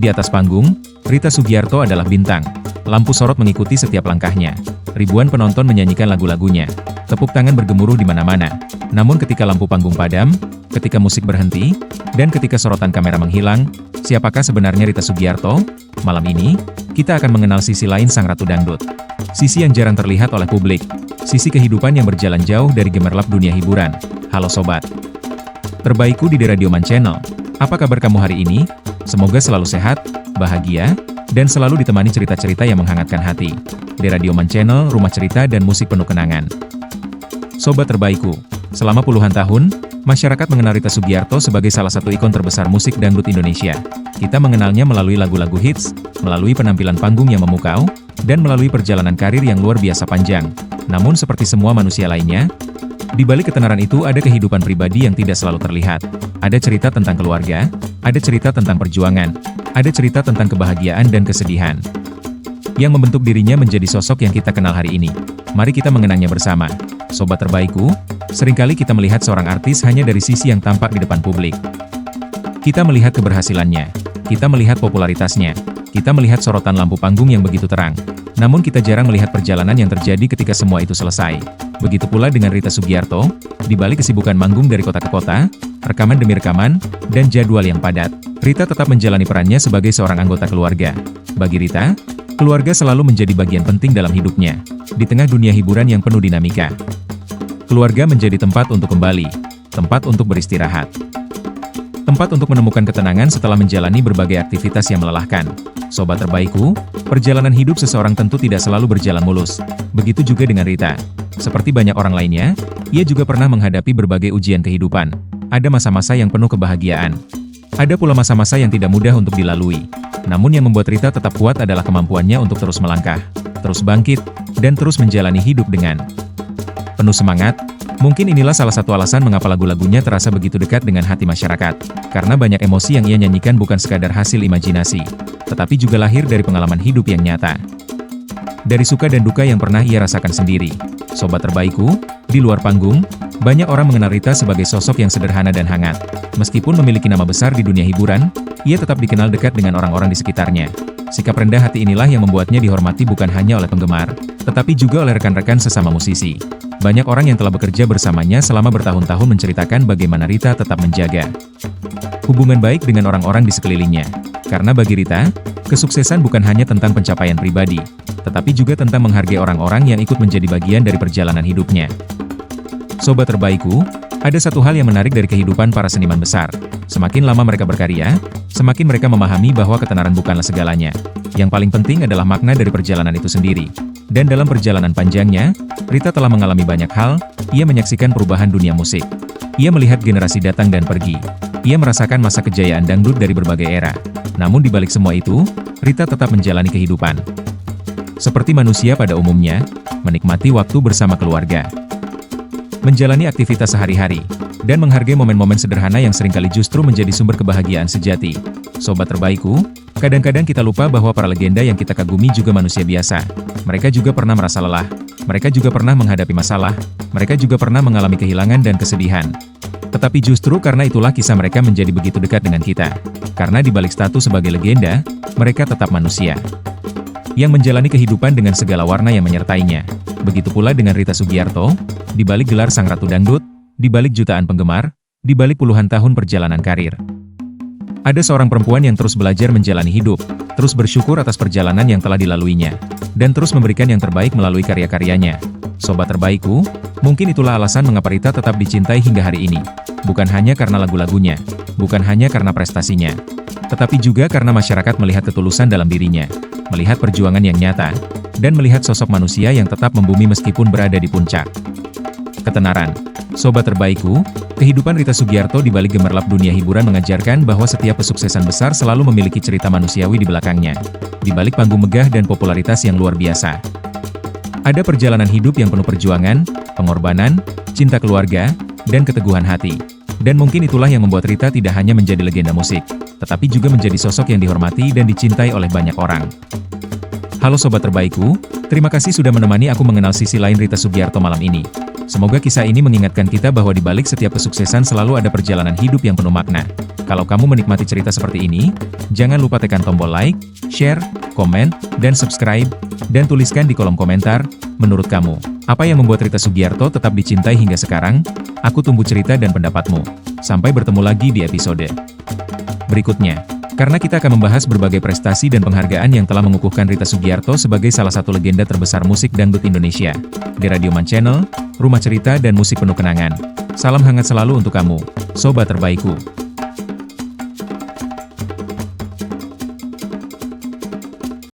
Di atas panggung, Rita Sugiarto adalah bintang. Lampu sorot mengikuti setiap langkahnya. Ribuan penonton menyanyikan lagu-lagunya. Tepuk tangan bergemuruh di mana-mana. Namun ketika lampu panggung padam, ketika musik berhenti, dan ketika sorotan kamera menghilang, siapakah sebenarnya Rita Sugiarto? Malam ini, kita akan mengenal sisi lain sang Ratu Dangdut. Sisi yang jarang terlihat oleh publik. Sisi kehidupan yang berjalan jauh dari gemerlap dunia hiburan. Halo Sobat. Terbaikku di The Radioman Channel. Apa kabar kamu hari ini? Semoga selalu sehat, bahagia, dan selalu ditemani cerita-cerita yang menghangatkan hati. The Radioman Channel, rumah cerita dan musik penuh kenangan. Sobat terbaikku, selama puluhan tahun, masyarakat mengenal Rita Sugiarto sebagai salah satu ikon terbesar musik dangdut Indonesia. Kita mengenalnya melalui lagu-lagu hits, melalui penampilan panggung yang memukau, dan melalui perjalanan karir yang luar biasa panjang. Namun seperti semua manusia lainnya, di balik ketenaran itu ada kehidupan pribadi yang tidak selalu terlihat. Ada cerita tentang keluarga, ada cerita tentang perjuangan, ada cerita tentang kebahagiaan dan kesedihan, yang membentuk dirinya menjadi sosok yang kita kenal hari ini. Mari kita mengenangnya bersama. Sobat terbaikku, seringkali kita melihat seorang artis hanya dari sisi yang tampak di depan publik. Kita melihat keberhasilannya, kita melihat popularitasnya, kita melihat sorotan lampu panggung yang begitu terang. Namun kita jarang melihat perjalanan yang terjadi ketika semua itu selesai. Begitu pula dengan Rita Sugiarto, di balik kesibukan manggung dari kota ke kota, rekaman demi rekaman, dan jadwal yang padat, Rita tetap menjalani perannya sebagai seorang anggota keluarga. Bagi Rita, keluarga selalu menjadi bagian penting dalam hidupnya. Di tengah dunia hiburan yang penuh dinamika, keluarga menjadi tempat untuk kembali, tempat untuk beristirahat, tempat untuk menemukan ketenangan setelah menjalani berbagai aktivitas yang melelahkan. Sobat terbaikku, perjalanan hidup seseorang tentu tidak selalu berjalan mulus. Begitu juga dengan Rita. Seperti banyak orang lainnya, ia juga pernah menghadapi berbagai ujian kehidupan. Ada masa-masa yang penuh kebahagiaan. Ada pula masa-masa yang tidak mudah untuk dilalui. Namun yang membuat Rita tetap kuat adalah kemampuannya untuk terus melangkah, terus bangkit, dan terus menjalani hidup dengan penuh semangat. Mungkin inilah salah satu alasan mengapa lagu-lagunya terasa begitu dekat dengan hati masyarakat. Karena banyak emosi yang ia nyanyikan bukan sekadar hasil imajinasi, tetapi juga lahir dari pengalaman hidup yang nyata. Dari suka dan duka yang pernah ia rasakan sendiri. Sobat terbaikku, di luar panggung, banyak orang mengenal Rita sebagai sosok yang sederhana dan hangat. Meskipun memiliki nama besar di dunia hiburan, ia tetap dikenal dekat dengan orang-orang di sekitarnya. Sikap rendah hati inilah yang membuatnya dihormati bukan hanya oleh penggemar, tetapi juga oleh rekan-rekan sesama musisi. Banyak orang yang telah bekerja bersamanya selama bertahun-tahun menceritakan bagaimana Rita tetap menjaga hubungan baik dengan orang-orang di sekelilingnya. Karena bagi Rita, kesuksesan bukan hanya tentang pencapaian pribadi, tetapi juga tentang menghargai orang-orang yang ikut menjadi bagian dari perjalanan hidupnya. Sobat terbaikku, ada satu hal yang menarik dari kehidupan para seniman besar. Semakin lama mereka berkarya, semakin mereka memahami bahwa ketenaran bukanlah segalanya. Yang paling penting adalah makna dari perjalanan itu sendiri. Dan dalam perjalanan panjangnya, Rita telah mengalami banyak hal. Ia menyaksikan perubahan dunia musik. Ia melihat generasi datang dan pergi. Ia merasakan masa kejayaan dangdut dari berbagai era. Namun di balik semua itu, Rita tetap menjalani kehidupan seperti manusia pada umumnya, menikmati waktu bersama keluarga, menjalani aktivitas sehari-hari, dan menghargai momen-momen sederhana yang seringkali justru menjadi sumber kebahagiaan sejati. Sobat terbaikku, kadang-kadang kita lupa bahwa para legenda yang kita kagumi juga manusia biasa. Mereka juga pernah merasa lelah, mereka juga pernah menghadapi masalah, mereka juga pernah mengalami kehilangan dan kesedihan. Tetapi justru karena itulah kisah mereka menjadi begitu dekat dengan kita. Karena di balik status sebagai legenda, mereka tetap manusia yang menjalani kehidupan dengan segala warna yang menyertainya. Begitu pula dengan Rita Sugiarto, di balik gelar sang Ratu Dangdut, di balik jutaan penggemar, di balik puluhan tahun perjalanan karir. Ada seorang perempuan yang terus belajar menjalani hidup, terus bersyukur atas perjalanan yang telah dilaluinya, dan terus memberikan yang terbaik melalui karya-karyanya. Sobat terbaikku, mungkin itulah alasan mengapa Rita tetap dicintai hingga hari ini. Bukan hanya karena lagu-lagunya, bukan hanya karena prestasinya, tetapi juga karena masyarakat melihat ketulusan dalam dirinya, melihat perjuangan yang nyata, dan melihat sosok manusia yang tetap membumi meskipun berada di puncak ketenaran. Sobat terbaikku, kehidupan Rita Sugiarto di balik gemerlap dunia hiburan mengajarkan bahwa setiap kesuksesan besar selalu memiliki cerita manusiawi di belakangnya. Di balik panggung megah dan popularitas yang luar biasa, ada perjalanan hidup yang penuh perjuangan, pengorbanan, cinta keluarga, dan keteguhan hati. Dan mungkin itulah yang membuat Rita tidak hanya menjadi legenda musik, tetapi juga menjadi sosok yang dihormati dan dicintai oleh banyak orang. Halo sobat terbaikku, terima kasih sudah menemani aku mengenal sisi lain Rita Sugiarto malam ini. Semoga kisah ini mengingatkan kita bahwa di balik setiap kesuksesan selalu ada perjalanan hidup yang penuh makna. Kalau kamu menikmati cerita seperti ini, jangan lupa tekan tombol like, share, komen, dan subscribe, dan tuliskan di kolom komentar, menurut kamu, apa yang membuat Rita Sugiarto tetap dicintai hingga sekarang? Aku tunggu cerita dan pendapatmu. Sampai bertemu lagi di episode berikutnya. Karena kita akan membahas berbagai prestasi dan penghargaan yang telah mengukuhkan Rita Sugiarto sebagai salah satu legenda terbesar musik dangdut Indonesia. Di Radioman Channel, rumah cerita dan musik penuh kenangan. Salam hangat selalu untuk kamu, sobat terbaikku.